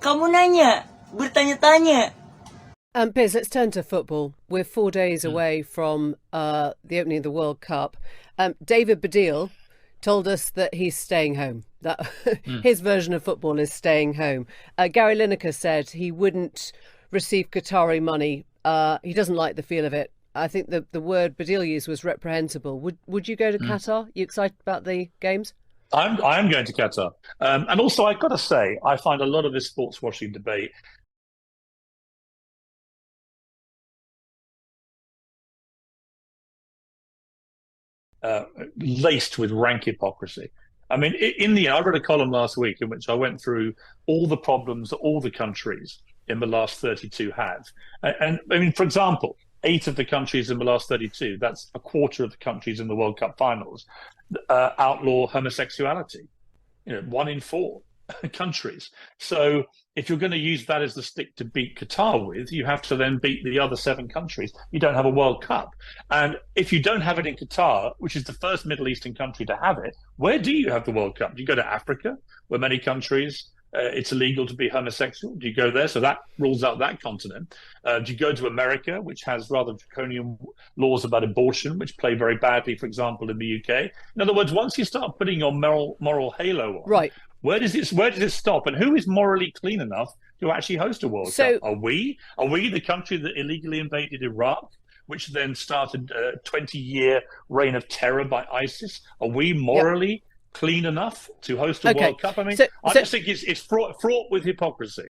Kamu nanya, bertanya-tanya. Piers, let's turn to football. We're 4 days away from the opening of the World Cup. David Baddiel told us that he's staying home, that his version of football is staying home. Gary Lineker said he wouldn't receive Qatari money. He doesn't like the feel of it. I think the word Baddiel used was reprehensible. Would you go to Qatar? You excited about the games? I'm going to Qatar. And also, I've got to say, I find a lot of this sports washing debate laced with rank hypocrisy. I mean, I read a column last week in which I went through all the problems that all the countries in the last 32 have. And I mean, for example, 8 of the countries in the last 32, that's a quarter of the countries in the World Cup finals, outlaw homosexuality. 1 in 4 countries. So if you're going to use that as the stick to beat Qatar with, you have to then beat the other 7 countries. You don't have a World Cup. And if you don't have it in Qatar, which is the first Middle Eastern country to have it, where do you have the World Cup? Do you go to Africa, where many countries it's illegal to be homosexual? Do you go there? So that rules out that continent. Do you go to America, which has rather draconian laws about abortion, which play very badly, for example, in the UK? In other words, once you start putting your moral halo on, right, where does it stop? And who is morally clean enough to actually host a World Cup? Are we the country that illegally invaded Iraq, which then started a 20-year reign of terror by ISIS? Are we morally clean enough to host a World Cup? I mean, I just think it's fraught with hypocrisy.